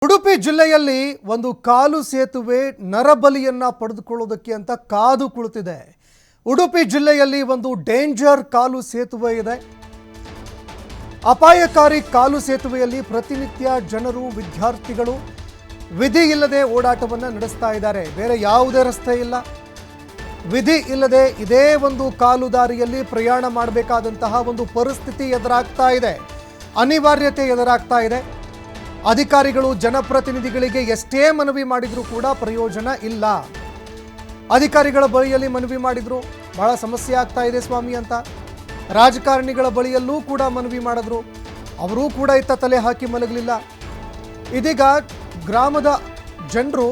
ಉಡುಪಿ ಜಿಲ್ಲೆಯಲ್ಲಿ ಒಂದು ಕಾಲು ಸೇತುವೆ ನರಬಲಿಯನ್ನ ಪಡೆದುಕೊಳ್ಳೋದಕ್ಕೆ ಅಂತ ಕಾದು ಕುಳಿತಿದೆ. ಉಡುಪಿ ಜಿಲ್ಲೆಯಲ್ಲಿ ಒಂದು ಡೇಂಜರ್ ಕಾಲು ಸೇತುವೆ ಇದೆ. ಅಪಾಯಕಾರಿ ಕಾಲು ಸೇತುವೆಯಲ್ಲಿ ಪ್ರತಿನಿತ್ಯ ಜನರು, ವಿದ್ಯಾರ್ಥಿಗಳು ವಿಧಿ ಇಲ್ಲದೆ ಓಡಾಟವನ್ನು ನಡೆಸ್ತಾ ಇದ್ದಾರೆ. ಬೇರೆ ಯಾವುದೇ ರಸ್ತೆ ಇಲ್ಲ, ವಿಧಿ ಇಲ್ಲದೆ ಇದೇ ಒಂದು ಕಾಲು ದಾರಿಯಲ್ಲಿ ಪ್ರಯಾಣ ಮಾಡಬೇಕಾದಂತಹ ಒಂದು ಪರಿಸ್ಥಿತಿ ಎದುರಾಗ್ತಾ ಇದೆ, ಅನಿವಾರ್ಯತೆ ಎದುರಾಗ್ತಾ ಇದೆ. ಅಧಿಕಾರಿಗಳು ಜನಪ್ರತಿನಿಧಿಗಳಿಗೆ ಎಷ್ಟೇ ಮನವಿ ಮಾಡಿದರೂ ಕೂಡ ಪ್ರಯೋಜನ ಇಲ್ಲ. ಅಧಿಕಾರಿಗಳ ಬಳಿಯಲ್ಲಿ ಮನವಿ ಮಾಡಿದ್ರು, ಬಹಳ ಸಮಸ್ಯೆ ಆಗ್ತಾ ಇದೆ ಸ್ವಾಮಿ ಅಂತ. ರಾಜಕಾರಣಿಗಳ ಬಳಿಯಲ್ಲೂ ಕೂಡ ಮನವಿ ಮಾಡಿದ್ರು, ಅವರೂ ಕೂಡ ಇತ್ತ ತಲೆ ಹಾಕಿ ಮಲಗಲಿಲ್ಲ. ಇದೀಗ ಗ್ರಾಮದ ಜನರು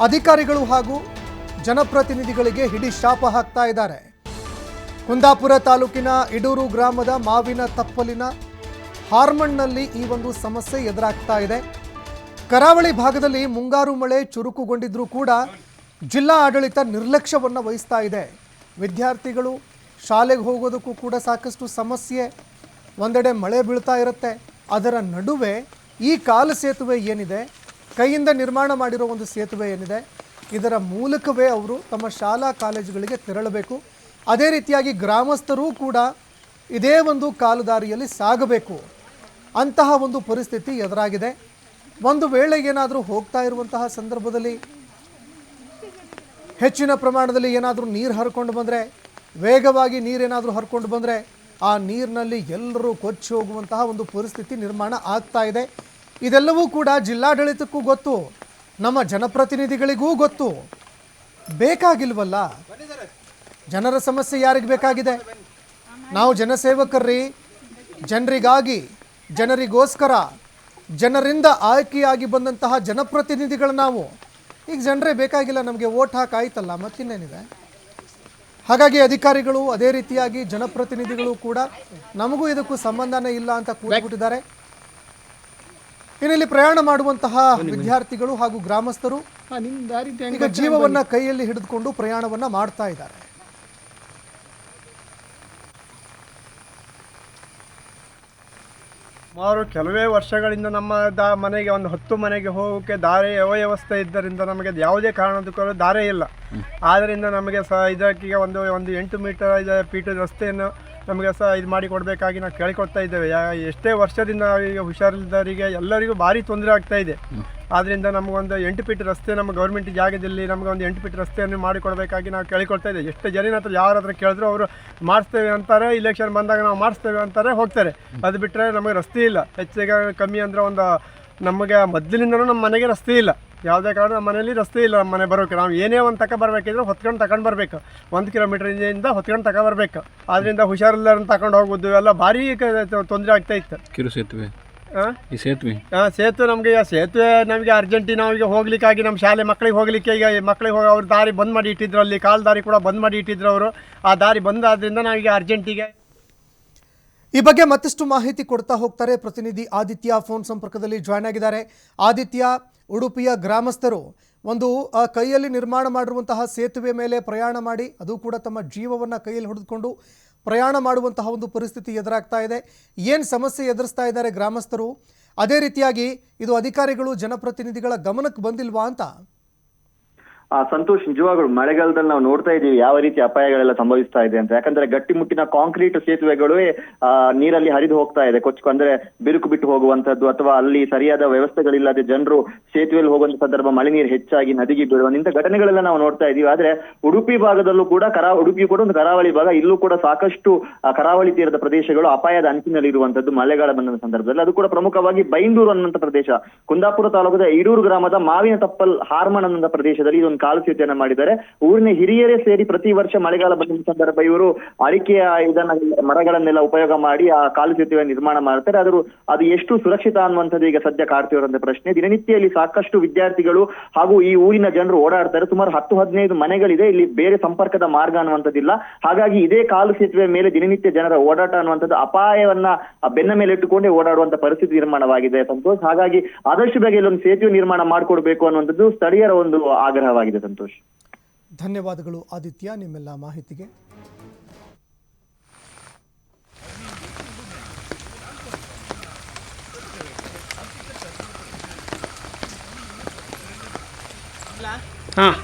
ಅಧಿಕಾರಿಗಳು ಹಾಗೂ ಜನಪ್ರತಿನಿಧಿಗಳಿಗೆ ಹಿಡಿ ಶಾಪ ಹಾಕ್ತಾ ಇದ್ದಾರೆ. ಕುಂದಾಪುರ ತಾಲೂಕಿನ ಇಡೂರು ಗ್ರಾಮದ ಮಾವಿನ ತಪ್ಪಲಿನ ಹಾರ್ಮಣ್ನಲ್ಲಿ ಈ ಒಂದು ಸಮಸ್ಯೆ ಎದುರಾಗ್ತಾ ಇದೆ. ಕರಾವಳಿ ಭಾಗದಲ್ಲಿ ಮುಂಗಾರು ಮಳೆ ಚುರುಕುಗೊಂಡಿದ್ರೂ ಕೂಡ ಜಿಲ್ಲಾ ಆಡಳಿತ ನಿರ್ಲಕ್ಷ್ಯವನ್ನು ವಹಿಸ್ತಾ ಇದೆ. ವಿದ್ಯಾರ್ಥಿಗಳು ಶಾಲೆಗೆ ಹೋಗೋದಕ್ಕೂ ಕೂಡ ಸಾಕಷ್ಟು ಸಮಸ್ಯೆ. ಒಂದೆಡೆ ಮಳೆ ಬೀಳ್ತಾ ಇರುತ್ತೆ, ಅದರ ನಡುವೆ ಈ ಕಾಲು ಸೇತುವೆ ಏನಿದೆ, ಕೈಯಿಂದ ನಿರ್ಮಾಣ ಮಾಡಿರೋ ಒಂದು ಸೇತುವೆ ಏನಿದೆ, ಇದರ ಮೂಲಕವೇ ಅವರು ತಮ್ಮ ಶಾಲಾ ಕಾಲೇಜುಗಳಿಗೆ ತೆರಳಬೇಕು. ಅದೇ ರೀತಿಯಾಗಿ ಗ್ರಾಮಸ್ಥರೂ ಕೂಡ ಇದೇ ಒಂದು ಕಾಲು ದಾರಿಯಲ್ಲಿ ಸಾಗಬೇಕು. ಅಂತಹ ಒಂದು ಪರಿಸ್ಥಿತಿ ಎದುರಾಗಿದೆ. ಒಂದು ವೇಳೆ ಏನಾದರೂ ಹೋಗ್ತಾ ಇರುವಂತಹ ಸಂದರ್ಭದಲ್ಲಿ ಹೆಚ್ಚಿನ ಪ್ರಮಾಣದಲ್ಲಿ ಏನಾದರೂ ನೀರು ಹರ್ಕೊಂಡು ಬಂದರೆ, ವೇಗವಾಗಿ ನೀರೇನಾದರೂ ಹರ್ಕೊಂಡು ಬಂದರೆ ಆ ನೀರಿನಲ್ಲಿ ಎಲ್ಲರೂ ಕೊಚ್ಚಿ ಹೋಗುವಂತಹ ಒಂದು ಪರಿಸ್ಥಿತಿ ನಿರ್ಮಾಣ ಆಗ್ತಾ ಇದೆ. ಇದೆಲ್ಲವೂ ಕೂಡ ಜಿಲ್ಲಾಡಳಿತಕ್ಕೂ ಗೊತ್ತು, ನಮ್ಮ ಜನಪ್ರತಿನಿಧಿಗಳಿಗೂ ಗೊತ್ತು. ಬೇಕಾಗಿಲ್ವಲ್ಲ, ಜನರ ಸಮಸ್ಯೆ ಯಾರಿಗೆ ಬೇಕಾಗಿದೆ? ನಾವು ಜನಸೇವಕರ್ರಿ, ಜನರಿಗಾಗಿ, ಜನರಿಗೋಸ್ಕರ, ಜನರಿಂದ ಆಯ್ಕೆಯಾಗಿ ಬಂದಂತಹ ಜನಪ್ರತಿನಿಧಿಗಳು ನಾವು. ಈಗ ಜನರೇ ಬೇಕಾಗಿಲ್ಲ, ನಮಗೆ ವೋಟ್ ಹಾಕಾಯ್ತಲ್ಲ, ಮತ್ತಿನ್ನೇನಿದೆ? ಹಾಗಾಗಿ ಅಧಿಕಾರಿಗಳು ಅದೇ ರೀತಿಯಾಗಿ ಜನಪ್ರತಿನಿಧಿಗಳು ಕೂಡ ನಮಗೂ ಇದಕ್ಕೂ ಸಂಬಂಧನೇ ಇಲ್ಲ ಅಂತ ಕೂತ್ಬಿಟ್ಟಿದ್ದಾರೆ. ಇನ್ನಿಲ್ಲಿ ಪ್ರಯಾಣ ಮಾಡುವಂತಹ ವಿದ್ಯಾರ್ಥಿಗಳು ಹಾಗೂ ಗ್ರಾಮಸ್ಥರು ಈಗ ಜೀವವನ್ನ ಕೈಯಲ್ಲಿ ಹಿಡಿದುಕೊಂಡು ಪ್ರಯಾಣವನ್ನ ಮಾಡ್ತಾ ಇದ್ದಾರೆ. ಸುಮಾರು ಕೆಲವೇ ವರ್ಷಗಳಿಂದ ನಮ್ಮ ಮನೆಗೆ ಒಂದು 10 ಮನೆಗೆ ಹೋಗೋಕ್ಕೆ ದಾರಿ ಅವ್ಯವಸ್ಥೆ ಇದ್ದರಿಂದ ನಮಗೆ ಯಾವುದೇ ಕಾರಣಕ್ಕೂ ದಾರಿ ಇಲ್ಲ. ಆದ್ದರಿಂದ ನಮಗೆ ಇದಕ್ಕೆ ಒಂದು 8 ಮೀಟರ್ ಫೀಟ್ ರಸ್ತೆಯನ್ನು ನಮಗೆ ಇದು ಮಾಡಿಕೊಡ್ಬೇಕಾಗಿ ನಾವು ಕೇಳಿಕೊಡ್ತಾ ಇದ್ದೇವೆ. ಎಷ್ಟೇ ವರ್ಷದಿಂದ ಈಗ ಹುಷಾರಿಲ್ಲದವರಿಗೆ ಎಲ್ಲರಿಗೂ ಭಾರಿ ತೊಂದರೆ ಆಗ್ತಾ ಇದೆ. ಆದ್ದರಿಂದ ನಮಗೊಂದು 8 ಫೀಟ್ ರಸ್ತೆ ನಮ್ಮ ಗೌರ್ಮೆಂಟ್ ಜಾಗದಲ್ಲಿ ನಮಗೊಂದು 8 ಫೀಟ್ ರಸ್ತೆಯನ್ನು ಮಾಡಿಕೊಡ್ಬೇಕಾಗಿ ನಾವು ಕೇಳಿಕೊಳ್ತಾ ಇದ್ದೇವೆ. ಎಷ್ಟು ಜನ ಹತ್ರ ಯಾರ ಹತ್ರ ಕೇಳಿದ್ರು ಅವರು ಮಾಡಿಸ್ತೇವೆ ಅಂತಾರೆ, ಇಲೆಕ್ಷನ್ ಬಂದಾಗ ನಾವು ಮಾಡಿಸ್ತೇವೆ ಅಂತಾರೆ, ಹೋಗ್ತಾರೆ. ಅದು ಬಿಟ್ಟರೆ ನಮಗೆ ರಸ್ತೆ ಇಲ್ಲ. ಹೆಚ್ಚಿಗೆ ಕಮ್ಮಿ ಅಂದರೆ ಒಂದು ನಮಗೆ ಮೊದಲಿನಿಂದನೂ ನಮ್ಮ ಮನೆಗೆ ರಸ್ತೆ ಇಲ್ಲ. ಯಾವುದೇ ಕಾರಣ ನಮ್ಮ ಮನೆಯಲ್ಲಿ ರಸ್ತೆ ಇಲ್ಲ. ನಮ್ಮ ಮನೆ ಬರೋಕೆ ನಾವು ಏನೇ ಒಂದು ಬರಬೇಕಿದ್ರೆ ಹೊತ್ಕೊಂಡು ತಗೊಂಡು ಬರಬೇಕು. 1 ಕಿಲೋಮೀಟ್ರಿಂದ ಹೊತ್ಕೊಂಡು ಬರಬೇಕು. ಆದ್ದರಿಂದ ಹುಷಾರಿಲ್ಲರನ್ನು ತಗೊಂಡು ಹೋಗೋದು ಎಲ್ಲ ಭಾರಿ ತೊಂದರೆ ಆಗ್ತಾ ಇತ್ತು. ಕಿರು ಸೇತುವೆ ಸೇತುವೆ ನಮಗೆ ಅರ್ಜೆಂಟಿ ನಾವೀಗ ಹೋಗ್ಲಿಕ್ಕಾಗಿ ನಮ್ಮ ಶಾಲೆ ಮಕ್ಕಳಿಗೆ ಹೋಗ್ಲಿಕ್ಕೆ ಈಗ ಮಕ್ಕಳಿಗೆ ಹೋಗಿ ಅವ್ರ ದಾರಿ ಬಂದ್ ಮಾಡಿ ಇಟ್ಟಿದ್ರು. ಅಲ್ಲಿ ಕಾಲು ದಾರಿ ಕೂಡ ಬಂದ್ ಮಾಡಿ ಇಟ್ಟಿದ್ರು ಅವರು. ಆ ದಾರಿ ಬಂದಾದ್ರಿಂದ ನಾವೀಗ ಅರ್ಜೆಂಟಿಗೆ ಈ ಬಗ್ಗೆ ಮತ್ತಷ್ಟು ಮಾಹಿತಿ ಕೊಡ್ತಾ ಹೋಗ್ತಾರೆ ಪ್ರತಿನಿಧಿ ಆದಿತ್ಯ ಫೋನ್ ಸಂಪರ್ಕದಲ್ಲಿ ಜಾಯ್ನ್ ಆಗಿದ್ದಾರೆ. ಆದಿತ್ಯ, ಉಡುಪಿಯ ಗ್ರಾಮಸ್ಥರು ಒಂದು ಕೈಯಲ್ಲಿ ನಿರ್ಮಾಣ ಮಾಡಿರುವಂತಹ ಸೇತುವೆ ಮೇಲೆ ಪ್ರಯಾಣ ಮಾಡಿ, ಅದು ಕೂಡ ತಮ್ಮ ಜೀವವನ್ನು ಕೈಯಲ್ಲಿ ಹಿಡಿದುಕೊಂಡು ಪ್ರಯಾಣ ಮಾಡುವಂತಹ ಒಂದು ಪರಿಸ್ಥಿತಿ ಎದುರಾಗ್ತಾ ಇದೆ. ಏನು ಸಮಸ್ಯೆ ಎದುರಿಸ್ತಾ ಇದ್ದಾರೆ ಗ್ರಾಮಸ್ಥರು? ಅದೇ ರೀತಿಯಾಗಿ ಇದು ಅಧಿಕಾರಿಗಳು, ಜನಪ್ರತಿನಿಧಿಗಳ ಗಮನಕ್ಕೆ ಬಂದಿಲ್ವಾ ಅಂತ? ಸಂತೋಷ್, ನಿಜವಾಗ್ಲೂ ಮಳೆಗಾಲದಲ್ಲಿ ನಾವು ನೋಡ್ತಾ ಇದೀವಿ ಯಾವ ರೀತಿ ಅಪಾಯಗಳೆಲ್ಲ ಸಂಭವಿಸ್ತಾ ಇದೆ ಅಂತ. ಯಾಕಂದ್ರೆ ಗಟ್ಟಿಮುಟ್ಟಿನ ಕಾಂಕ್ರೀಟ್ ಸೇತುವೆಗಳು ನೀರಲ್ಲಿ ಹರಿದು ಹೋಗ್ತಾ ಇದೆ. ಅಂದ್ರೆ ಬಿರುಕು ಬಿಟ್ಟು ಹೋಗುವಂತದ್ದು, ಅಥವಾ ಅಲ್ಲಿ ಸರಿಯಾದ ವ್ಯವಸ್ಥೆಗಳಿಲ್ಲದೆ ಜನರು ಸೇತುವೆಯಲ್ಲಿ ಹೋಗುವಂತ ಸಂದರ್ಭ ಮಳೆ ನೀರು ಹೆಚ್ಚಾಗಿ ನದಿಗೆ ಬೀಳುವ ಇಂಥ ಘಟನೆಗಳೆಲ್ಲ ನಾವು ನೋಡ್ತಾ ಇದೀವಿ. ಆದ್ರೆ ಉಡುಪಿ ಭಾಗದಲ್ಲೂ ಕೂಡ ಉಡುಪಿ ಕೂಡ ಒಂದು ಕರಾವಳಿ ಭಾಗ, ಇಲ್ಲೂ ಕೂಡ ಸಾಕಷ್ಟು ಕರಾವಳಿ ತೀರದ ಪ್ರದೇಶಗಳು ಅಪಾಯದ ಅಂಚಿನಲ್ಲಿ ಇರುವಂತದ್ದು ಮಳೆಗಾಲ ಬಂದ ಸಂದರ್ಭದಲ್ಲಿ. ಅದು ಕೂಡ ಪ್ರಮುಖವಾಗಿ ಬೈಂದೂರು ಅನ್ನುವಂಥ ಪ್ರದೇಶ, ಕುಂದಾಪುರ ತಾಲೂಕದ ಇಡೂರು ಗ್ರಾಮದ ಮಾವಿನ ತಪ್ಪಲ್ ಹಾರ್ಮನ್ ಅನ್ನೋ ಪ್ರದೇಶದಲ್ಲಿ ಇದೊಂದು ಕಾಲು ಸೇತುವೆಯನ್ನ ಮಾಡಿದ್ದಾರೆ. ಊರಿನ ಹಿರಿಯರೇ ಸೇರಿ ಪ್ರತಿ ವರ್ಷ ಮಳೆಗಾಲ ಬಂದ ಸಂದರ್ಭ ಇವರು ಅಡಿಕೆಯ ಮರಗಳನ್ನೆಲ್ಲ ಉಪಯೋಗ ಮಾಡಿ ಆ ಕಾಲು ಸೇತುವೆ ನಿರ್ಮಾಣ ಮಾಡ್ತಾರೆ. ಅದು ಎಷ್ಟು ಸುರಕ್ಷಿತ ಅನ್ನುವಂಥದ್ದು ಈಗ ಸದ್ಯ ಕಾಡ್ತಿರುವಂತ ಪ್ರಶ್ನೆ. ದಿನನಿತ್ಯ ಇಲ್ಲಿ ಸಾಕಷ್ಟು ವಿದ್ಯಾರ್ಥಿಗಳು ಹಾಗೂ ಈ ಊರಿನ ಜನರು ಓಡಾಡ್ತಾರೆ. ಸುಮಾರು 10-15 ಮನೆಗಳಿದೆ. ಇಲ್ಲಿ ಬೇರೆ ಸಂಪರ್ಕದ ಮಾರ್ಗ ಅನ್ನುವಂಥದ್ದಿಲ್ಲ. ಹಾಗಾಗಿ ಇದೇ ಕಾಲು ಸೇತುವೆ ಮೇಲೆ ದಿನನಿತ್ಯ ಜನರ ಓಡಾಟ ಅನ್ನುವಂಥದ್ದು ಅಪಾಯವನ್ನ ಬೆನ್ನ ಮೇಲೆ ಇಟ್ಟುಕೊಂಡೇ ಓಡಾಡುವಂತ ಪರಿಸ್ಥಿತಿ ನಿರ್ಮಾಣವಾಗಿದೆ ಸಂತೋಷ್. ಹಾಗಾಗಿ ಆದಷ್ಟು ಬೇಗ ಇಲ್ಲೊಂದು ಸೇತುವೆ ನಿರ್ಮಾಣ ಮಾಡಿಕೊಡ್ಬೇಕು ಅನ್ನುವಂಥದ್ದು ಸ್ಥಳೀಯರ ಒಂದು ಆಗ್ರಹವಾಗಿದೆ ಸಂತೋಷ್. ಧನ್ಯವಾದಗಳು ಆದಿತ್ಯ, ನಿಮ್ಮೆಲ್ಲ ಮಾಹಿತಿಗೆ. ಹಾಂ